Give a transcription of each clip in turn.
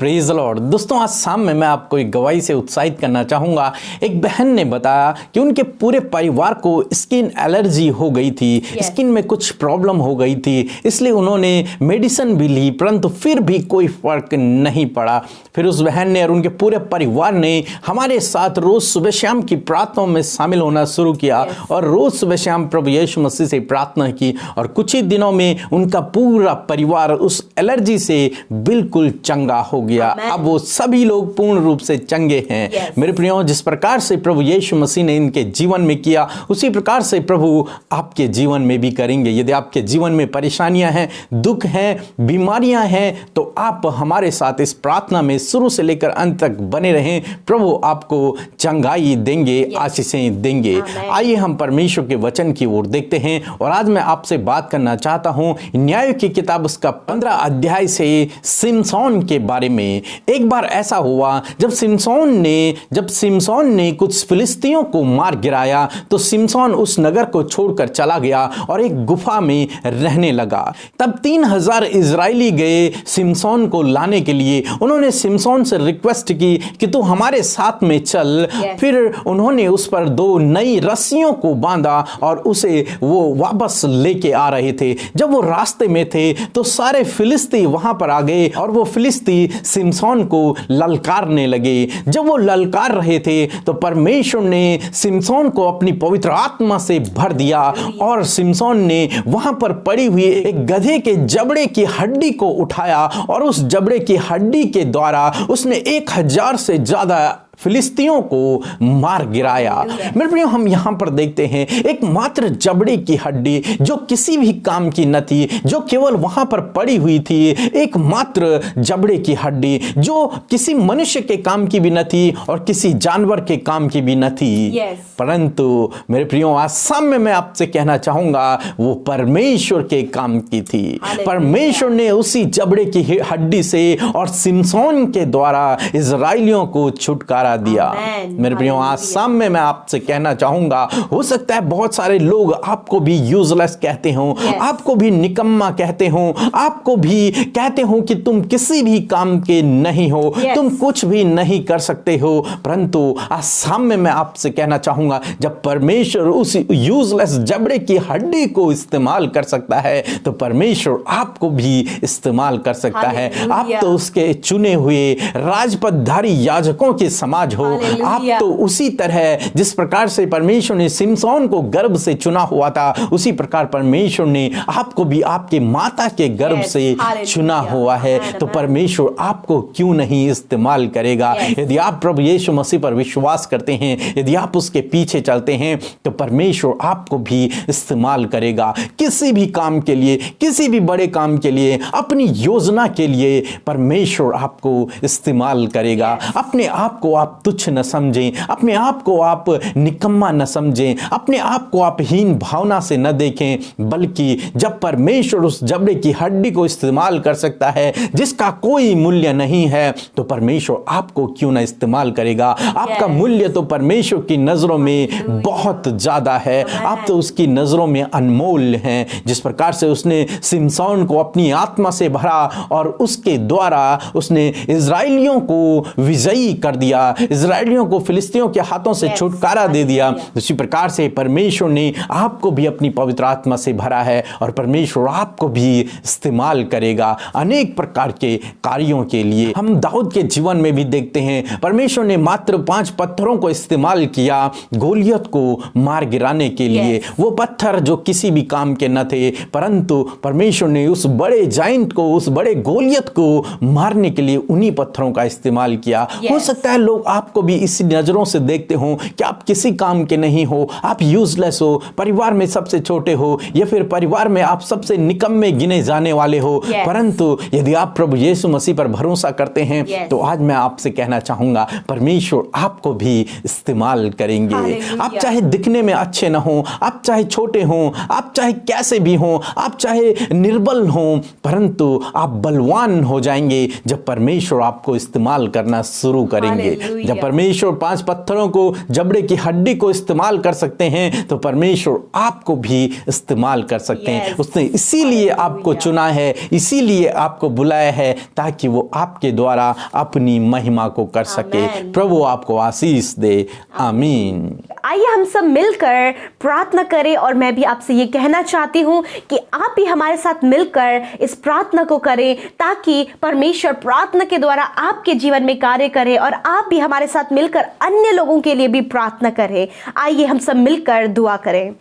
Praise the Lord. दोस्तों, आज शाम में मैं आपको एक गवाही से उत्साहित करना चाहूँगा। एक बहन ने बताया कि उनके पूरे परिवार को स्किन एलर्जी हो गई थी, स्किन में कुछ प्रॉब्लम हो गई थी, इसलिए उन्होंने मेडिसिन भी ली, परंतु फिर भी कोई फर्क नहीं पड़ा। फिर उस बहन ने और उनके पूरे परिवार ने हमारे साथ रोज़ सुबह शाम की प्रार्थनाओं में शामिल होना शुरू किया और रोज़ सुबह शाम प्रभु यीशु मसीह से प्रार्थना की और कुछ ही दिनों में उनका पूरा परिवार उस एलर्जी से बिल्कुल चंगा हो गया। अब वो सभी लोग पूर्ण रूप से चंगे हैं। मेरे प्रियो, जिस प्रकार से प्रभु यीशु मसीह ने इनके जीवन में किया, उसी प्रकार से प्रभु आपके जीवन में भी करेंगे। यदि आपके जीवन में परेशानियां हैं, दुख हैं, बीमारियां हैं, तो आप हमारे साथ इस प्रार्थना में शुरू से लेकर अंत तक बने रहें। प्रभु आपको चंगाई देंगे, आशीषें देंगे। आइए हम परमेश्वर के वचन की ओर देखते हैं और आज मैं आपसे बात करना चाहता हूं न्याय की किताब उसका 15 अध्याय से सिमसोन के बारे में। एक बार ऐसा हुआ जब सिमसोन ने कुछ फिलिस्तीयों को मार गिराया तो सिमसोन उस नगर को छोड़कर चला गया और एक गुफा में रहने लगा। तब 3000 इजरायली गए सिमसोन को लाने के लिए। उन्होंने सिमसोन से रिक्वेस्ट की कि तू हमारे साथ में चल। फिर उन्होंने उस पर 2 नई रस्सियों को बांधा और उसे वो वापस लेके आ रहे थे। जब वो रास्ते में थे तो सारे फिलिस्ती वहां पर आ गए और वो फिलिस्ती सिमसोन को ललकारने लगे। जब वो ललकार रहे थे तो परमेश्वर ने सिमसोन को अपनी पवित्र आत्मा से भर दिया और सिमसोन ने वहां पर पड़ी हुई एक गधे के जबड़े की हड्डी को उठाया और उस जबड़े की हड्डी के द्वारा उसने 1000 से ज्यादा फिलिस्तियों को मार गिराया। मेरे प्रियो, हम यहां पर देखते हैं एक मात्र जबड़े की हड्डी जो किसी भी काम की न थी, जो केवल वहां पर पड़ी हुई थी, एक मात्र जबड़े की हड्डी जो किसी मनुष्य के काम की भी न थी और किसी जानवर के काम की भी न थी। परंतु मेरे प्रियो, आज सामने मैं आपसे कहना चाहूंगा वो परमेश्वर के काम की थी। परमेश्वर ने उसी जबड़े की हड्डी से और सिमसोन के द्वारा इजराइलियों को छुटकारा दिया। मेरे प्रियो, आज सामने मैं आपसे कहना चाहूंगा, हो सकता है बहुत सारे लोग आपको भी यूजलेस कहते हो, आपको भी निकम्मा कहते हो, आपको भी कहते हो कि तुम किसी भी काम के नहीं हो, तुम कुछ भी नहीं कर सकते हो। परंतु आज सामने मैं आपसे कहना चाहूंगा, जब परमेश्वर उस यूजलेस जबड़े की हड्डी को इस्तेमाल कर सकता है तो परमेश्वर आपको भी इस्तेमाल कर सकता है। आप तो उसके चुने हुए राजपदधारी याजकों के समाज हो। आप तो उसी तरह जिस प्रकार से परमेश्वर ने सिमसोन को गर्भ से चुना हुआ था, उसी प्रकार परमेश्वर ने आपको भी आपके माता के गर्भ से चुना हुआ है। तो परमेश्वर आपको क्यों नहीं इस्तेमाल करेगा? यदि आप प्रभु यीशु मसीह पर विश्वास करते हैं, यदि आप उसके पीछे चलते हैं, तो परमेश्वर आपको भी इस्तेमाल करेगा। किसी भी काम के लिए, किसी भी बड़े काम के लिए, अपनी योजना के लिए परमेश्वर आपको इस्तेमाल करेगा। अपने आप को आप तुच्छ न समझें, अपने आप को आप निकम्मा न समझें, अपने आप को आप हीन भावना से न देखें, बल्कि जब परमेश्वर उस जबड़े की हड्डी को इस्तेमाल कर सकता है जिसका कोई मूल्य नहीं है, तो परमेश्वर आपको क्यों ना इस्तेमाल करेगा? आपका मूल्य तो परमेश्वर की नजरों में बहुत ज्यादा है। आप तो उसकी नजरों में अनमोल हैं। जिस प्रकार से उसने सिमसोन को अपनी आत्मा से भरा और उसके द्वारा उसने इजराइलियों को विजयी कर दिया, इजराइलियों को फिलिस्तियों के हाथों से छुटकारा दे दिया, उसी प्रकार से परमेश्वर ने आपको भी अपनी पवित्र आत्मा से भरा है और परमेश्वर आपको भी इस्तेमाल करेगा अनेक प्रकार के कार्यों के लिए। हम दाऊद के जीवन में भी देखते हैं, परमेश्वर ने मात्र 5 पत्थरों को इस्तेमाल किया गोलियत को मार गिराने के लिए। वो पत्थर जो किसी भी काम के न थे, परंतु परमेश्वर ने उस बड़े जाइंट को, उस बड़े गोलियत को मारने के लिए उन्हीं पत्थरों का इस्तेमाल किया। हो सकता है लोग आपको भी इसी नजरों से देखते हो कि आप किसी काम के नहीं हो, आप यूजलेस हो, परिवार में सबसे छोटे हो, या फिर परिवार में आप सबसे निकम्मे गिने जाने वाले हो। परंतु यदि आप प्रभु यीशु मसीह पर भरोसा करते हैं तो आज मैं आपसे कहना चाहूंगा, परमेश्वर आपको भी इस्तेमाल करेंगे। आप चाहे दिखने में अच्छे ना हो, आप चाहे छोटे हो, आप चाहे कैसे भी हो, आप चाहे निर्बल हो, परंतु आप बलवान हो जाएंगे जब परमेश्वर आपको इस्तेमाल करना शुरू करेंगे। जब परमेश्वर 5 पत्थरों को जबड़े की हड्डी को इस्तेमाल कर सकते हैं तो परमेश्वर आपको भी इस्तेमाल कर सकते हैं। उसने इसीलिए आपको चुना है, इसीलिए आपको बुलाया है ताकि वो आपके द्वारा अपनी महिमा को कर सके। प्रभु आपको आशीष दे। आमीन। आइए हम सब मिलकर प्रार्थना करें और मैं भी आपसे ये कहना चाहती हूँ कि आप भी हमारे साथ मिलकर इस प्रार्थना को करें ताकि परमेश्वर प्रार्थना के द्वारा आपके जीवन में कार्य करे और आप भी हमारे साथ मिलकर अन्य लोगों के लिए भी प्रार्थना करें। आइए हम सब मिलकर दुआ करें।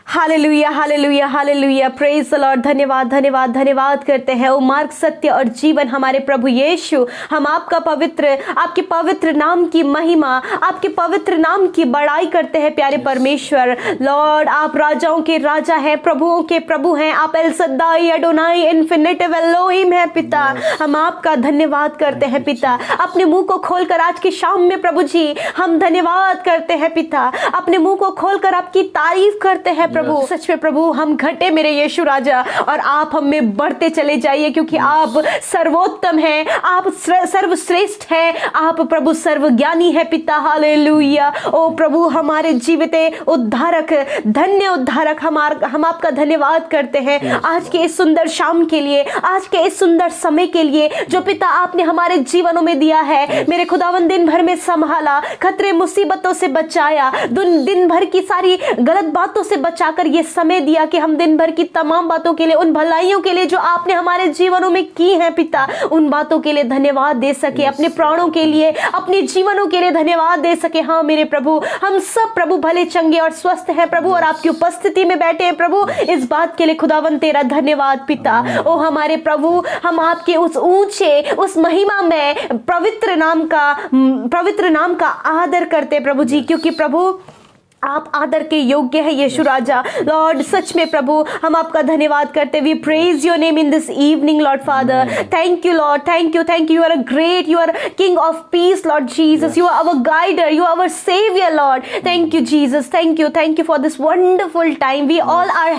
Hallelujah, hallelujah, hallelujah, praise the Lord. धन्यवाद, धन्यवाद, धन्यवाद करते हैं ओ मार्ग, सत्य और जीवन हमारे प्रभु यीशु। हम आपका आपके पवित्र नाम की महिमा, आपके पवित्र नाम की बड़ाई करते हैं प्यारे परमेश्वर। लॉर्ड, आप राजाओं के राजा हैं, प्रभुओं के प्रभु हैं। आप एल सद्दाई, अडोनाई, इन्फिनिटिव एलोहिम है पिता। हम आपका धन्यवाद करते हैं पिता। अपने मुंह को खोलकर आज की शाम में प्रभु जी हम धन्यवाद करते हैं पिता। अपने मुंह को खोलकर आपकी तारीफ करते हैं प्रभु। सच में प्रभु हम घटे मेरे यीशु राजा और आप हम में बढ़ते चले जाइए क्योंकि आप सर्वोत्तम हैं, आप सर्वश्रेष्ठ हैं, आप प्रभु सर्वज्ञानी है पिता। हालेलुया। ओ प्रभु हमारे जीवित उद्धारक, धन्य उद्धारक, हम आपका धन्यवाद करते हैं आज के इस सुंदर शाम के लिए, आज के इस सुंदर समय के लिए जो पिता आपने हमारे जीवनों में दिया है। मेरे खुदावन दिन भर में संभाला, खतरे मुसीबतों से बचाया, दिन भर की सारी गलत बातों से बचाकर ये समय दिया कि हम दिन भर की तमाम बातों के लिए, उन भलाइयों के लिए जो आपने हमारे जीवनों में की हैं पिता, उन बातों के लिए धन्यवाद दे सके। अपने प्राणों के लिए, अपने जीवनों के लिए धन्यवाद दे सके। हाँ मेरे प्रभु, हम सब प्रभु भले चंगे और स्वस्थ हैं प्रभु और आपकी उपस्थिति में बैठे हैं प्रभु। इस बात के लिए खुदावन तेरा धन्यवाद पिता। ओ हमारे प्रभु, हम आपके उस ऊंचे, उस महिमा में पवित्र नाम का आदर करते प्रभु जी, क्योंकि प्रभु आप आदर के योग्य है यीशु राजा। लॉर्ड सच में प्रभु हम आपका धन्यवाद करते। We praise your name in this evening Lord Father. Thank you Lord, thank you, thank you. You are a great, you are king of peace Lord Jesus. You are our guider, you are our saviour Lord. Thank you Jesus, thank you for this wonderful time. We all are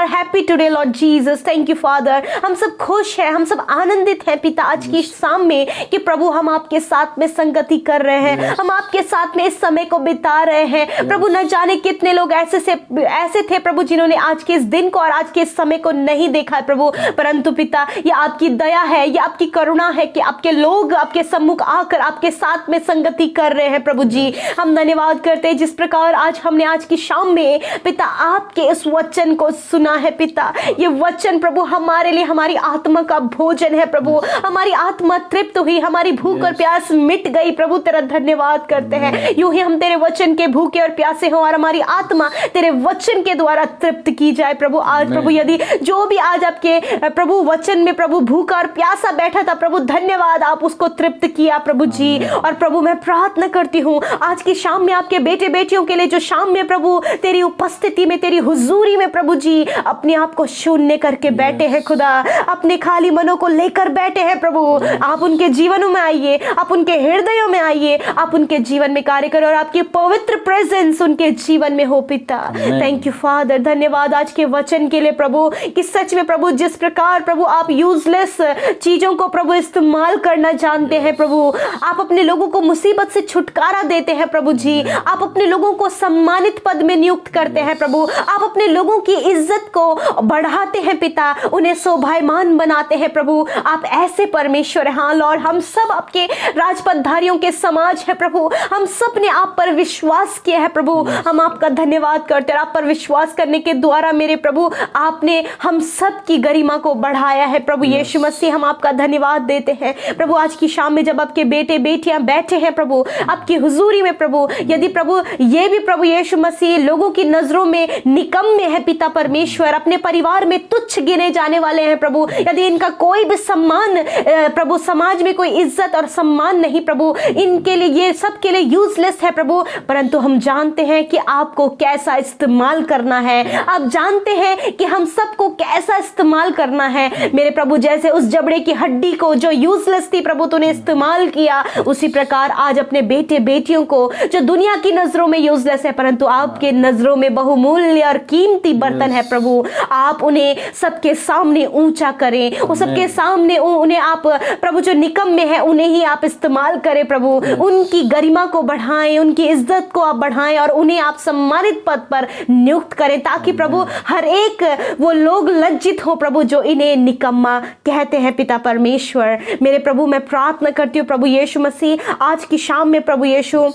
happy today Lord Jesus. Thank you Father. हम सब खुश हैं, हम सब आनंदित हैं पिता आज की शाम में कि प्रभु हम आपके साथ में संगति कर रहे हैं, हम आपके साथ में इस समय को बिता रहे हैं प्रभु। न जाने कितने लोग ऐसे थे प्रभु जिन्होंने आज के इस दिन को और आज के इस समय को नहीं देखा है प्रभु, परंतु पिता ये आपकी दया है, ये आपकी करुणा है कि आपके लोग आपके सम्मुख आकर आपके साथ में संगति कर रहे हैं प्रभु जी। हम धन्यवाद करते हैं जिस प्रकार आज हमने आज की शाम में पिता आपके इस वचन को सुना है पिता। ये वचन प्रभु हमारे लिए हमारी आत्मा का भोजन है प्रभु। हमारी आत्मा तृप्त हुई, हमारी भूख और प्यास मिट गई प्रभु। तेरा धन्यवाद करते हैं। यूं ही हम तेरे वचन के भूखे और प्यासे हो और हमारी आत्मा तेरे वचन के द्वारा तृप्त की जाए प्रभु। आज प्रभु यदि जो भी आज आपके प्रभु वचन में प्रभु भूखा और प्यासा बैठा था प्रभु, धन्यवाद आप उसको तृप्त किया प्रभु जी। और प्रभु मैं प्रार्थना करती हूँ आज की शाम में आपके बेटे बेटियों के लिए जो शाम में प्रभु तेरी उपस्थिति में, तेरी हुजूरी में प्रभु जी अपने आप को शून्य करके बैठे हैं खुदा, अपने खाली मनों को लेकर बैठे हैं प्रभु। आप उनके जीवनों में आइए, आप उनके हृदयों में आइए, आप उनके जीवन में कार्य करो और आपकी पवित्र प्रेजेंस उनके जीवन में हो पिता। Thank you father. धन्यवाद आज के वचन के लिए प्रभु कि सच में प्रभु जिस प्रकार प्रभु आप यूजलेस चीजों को प्रभु इस्तेमाल करना जानते हैं प्रभु। आप अपने लोगों को मुसीबत से छुटकारा देते हैं प्रभु जी। आप अपने लोगों को सम्मानित पद में नियुक्त करते हैं प्रभु। आप अपने लोगों की इज्जत को बढ़ाते हैं पिता, उन्हें शोभायमान बनाते हैं प्रभु। आप ऐसे परमेश्वर हैं। हाँ लॉर्ड, हम सब आपके राजपदधारियों के समाज है प्रभु। हम सब ने आप पर विश्वास किया है प्रभु। हम आपका धन्यवाद करते हैं। आप पर विश्वास करने के द्वारा मेरे प्रभु आपने हम सब की गरिमा को बढ़ाया है प्रभु यीशु मसीह। हम आपका धन्यवाद देते हैं प्रभु। आज की शाम में जब आपके बेटे बेटियां बैठे हैं प्रभु आपकी हुजूरी में प्रभु, यदि प्रभु ये भी प्रभु यीशु मसीह लोगों की नजरों में निकम्मे है पिता परमेश्वर, अपने परिवार में तुच्छ गिने जाने वाले हैं प्रभु, यदि इनका कोई भी सम्मान प्रभु, समाज में कोई इज्जत और सम्मान नहीं प्रभु, इनके लिए ये सब के लिए यूजलेस है प्रभु, परंतु हम जानते हैं कि आपको कैसा इस्तेमाल करना है, आप जानते हैं कि हम सबको कैसा इस्तेमाल करना है मेरे प्रभु। जैसे उस जबड़े की हड्डी को जो यूजलेस थी प्रभु तूने इस्तेमाल किया, उसी प्रकार आज अपने बेटे बेटियों को जो दुनिया की नजरों में यूजलेस है परंतु आपके नजरों में बहुमूल्य और कीमती बर्तन है प्रभु, आप उन्हें सबके सामने ऊंचा करें, वो सबके सामने उन्हें आप प्रभु जो निकम्मे हैं उन्हें ही आप इस्तेमाल करें प्रभु, उनकी गरिमा को बढ़ाएं, उनकी इज्जत को आप बढ़ाएं और उन्हें आप सम्मानित पद पर नियुक्त करें ताकि प्रभु हर एक वो लोग लज्जित हो प्रभु जो इन्हें निकम्मा कहते हैं। पिता परमेश्वर मेरे प्रभु मैं प्रार्थना करती हूँ प्रभु यीशु मसीह आज की शाम में प्रभु यीशु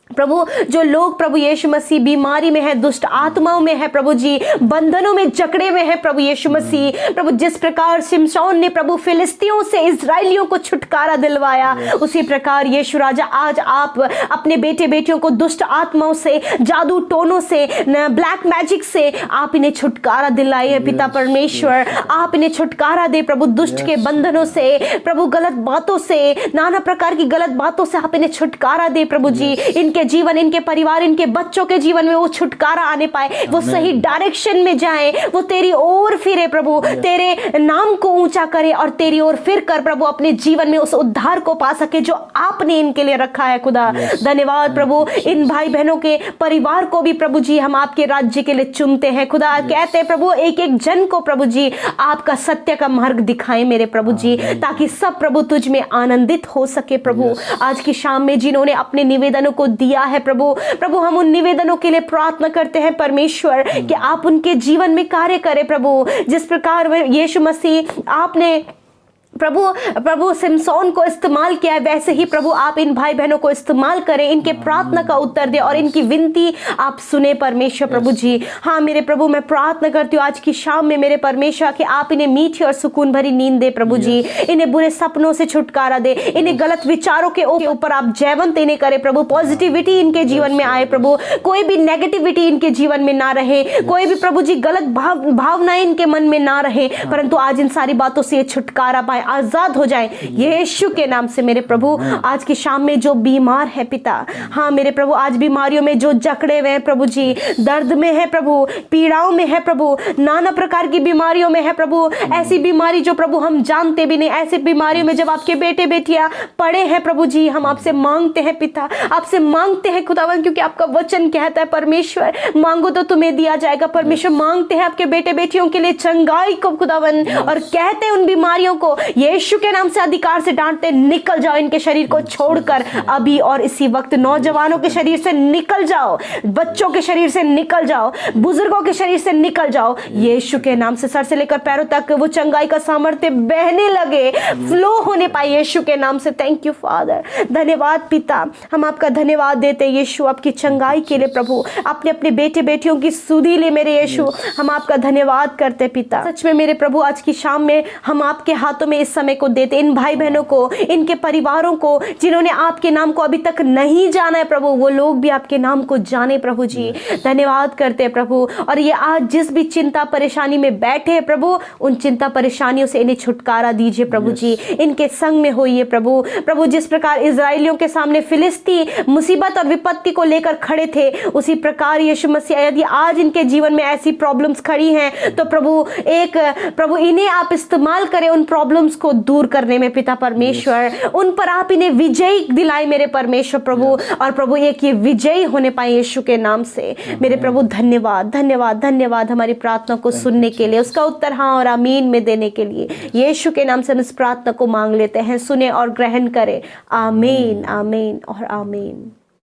प्रभु जो लोग प्रभु यीशु मसीह बीमारी में है, दुष्ट आत्माओं में है प्रभु जी, बंधनों में जकड़े हुए हैं प्रभु यीशु मसीह, प्रभु जिस प्रकार शिमशोन ने प्रभु फिलिस्तियों से इजराइलियों को छुटकारा दिलवाया उसी प्रकार यीशु राजा आज आप अपने बेटे बेटियों को दुष्ट आत्माओं से, जादू टोनों से, ब्लैक मैजिक से आप इन्हें छुटकारा दिलाइए। पिता परमेश्वर आप इन्हें छुटकारा दे प्रभु दुष्ट के बंधनों से, प्रभु गलत बातों से, नाना प्रकार की गलत बातों से आप इन्हें छुटकारा दे प्रभु जी, इनके जीवन, इनके परिवार, इनके बच्चों के जीवन में वो छुटकारा आने पाए, वो सही डायरेक्शन में जाए, वो तेरी ओर फिरे प्रभु, तेरे नाम को ऊंचा करे और तेरी ओर फिर कर प्रभु अपने जीवन में उस उद्धार को पा सके जो आपने इनके लिए रखा है खुदा। धन्यवाद प्रभु इन भाई बहनों के परिवार को भी प्रभु जी हम आपके राज्य के लिए चुनते हैं खुदा। कहते हैं प्रभु एक एक जन को प्रभु जी आपका सत्य का मार्ग दिखाएं मेरे प्रभु जी, ताकि सब प्रभु तुझ में आनंदित हो सके प्रभु। आज की शाम में जिन्होंने अपने निवेदनों को दिया है प्रभु, प्रभु हम उन निवेदनों के लिए प्रार्थना करते हैं परमेश्वर कि आप उनके जीवन में कार्य करें प्रभु, जिस प्रकार यीशु मसीह आपने प्रभु सिमसोन को इस्तेमाल किया है वैसे ही प्रभु आप इन भाई बहनों को इस्तेमाल करें, इनके प्रार्थना का उत्तर दे और इनकी विनती आप सुने परमेश्वर प्रभु जी। हाँ मेरे प्रभु मैं प्रार्थना करती हूँ आज की शाम में मेरे परमेश्वर कि आप इन्हें मीठी और सुकून भरी नींद दे प्रभु जी, इन्हें बुरे सपनों से छुटकारा दे, इन्हें गलत विचारों के ऊपर आप जयवंत इन्हें करे प्रभु, पॉजिटिविटी इनके जीवन में आए प्रभु, कोई भी नेगेटिविटी इनके जीवन में ना रहे, कोई भी प्रभु जी गलत भावनाएं इनके मन में ना रहे, परंतु आज इन सारी बातों से ये छुटकारा पाए, आजाद हो जाएं यीशु के नाम से मेरे प्रभु। आज की शाम में जो बीमार है पिता, हाँ मेरे प्रभु आज बीमारियों में जो जकड़े हुए हैं प्रभु जी, दर्द में है प्रभु, पीड़ाओं में है प्रभु, नाना प्रकार की बीमारियों में है प्रभु, ऐसी बीमारी जो प्रभु हम जानते भी नहीं, ऐसी बीमारियों में जब आपके बेटे बेटियां पड़े हैं प्रभु जी, हम आपसे मांगते हैं पिता, आपसे मांगते हैं खुदावन, क्योंकि आपका वचन कहता है परमेश्वर मांगो तो तुम्हें दिया जाएगा। परमेश्वर मांगते हैं आपके बेटे बेटियों के लिए चंगाई को खुदावन, और कहते हैं उन बीमारियों को यीशु के नाम से अधिकार से डांटते निकल जाओ, इनके शरीर को छोड़कर अभी और इसी वक्त नौजवानों के शरीर से निकल जाओ, बच्चों के शरीर से निकल जाओ, बुजुर्गों के शरीर से निकल जाओ यीशु के नाम से। सर से लेकर पैरों तक वो चंगाई का सामर्थ्य बहने लगे, फ्लो होने पाए यीशु के नाम से। थैंक यू फादर, धन्यवाद पिता, हम आपका धन्यवाद देते यीशु आपकी चंगाई के लिए प्रभु, अपने अपने बेटे बेटियों की सुधि ले मेरे यीशु, हम आपका धन्यवाद करते पिता। सच में मेरे प्रभु आज की शाम में हम आपके हाथों में इस समय को देते, इन भाई बहनों को, इनके परिवारों को जिन्होंने आपके नाम को अभी तक नहीं जाना है प्रभु, वो लोग भी आपके नाम को जाने प्रभु जी। धन्यवाद करते हैं प्रभु, और ये आज जिस भी चिंता परेशानी में बैठे हैं प्रभु, उन चिंता परेशानियों से इन्हें छुटकारा दीजिए प्रभु जी, इनके संग में होइए प्रभु। प्रभु जिस प्रकार इजराइलियों के सामने फिलिस्ती मुसीबत और विपत्ति को लेकर खड़े थे, उसी प्रकार यीशु मसीह यदि आज इनके जीवन में ऐसी प्रॉब्लम्स खड़ी हैं तो प्रभु इन्हें आप इस्तेमाल करें उन प्रॉब्लम्स को दूर करने में पिता परमेश्वर, उन पर आप इन्हें विजयी दिलाए मेरे परमेश्वर प्रभु, और प्रभु एक ये विजयी होने पाए यीशु के नाम से मेरे प्रभु। धन्यवाद धन्यवाद धन्यवाद हमारी प्रार्थना को सुनने के लिए, उसका उत्तर हाँ और आमीन में देने के लिए यीशु के नाम से हम इस प्रार्थना को मांग लेते हैं, सुने और ग्रहण करें। आमीन आमीन और आमीन।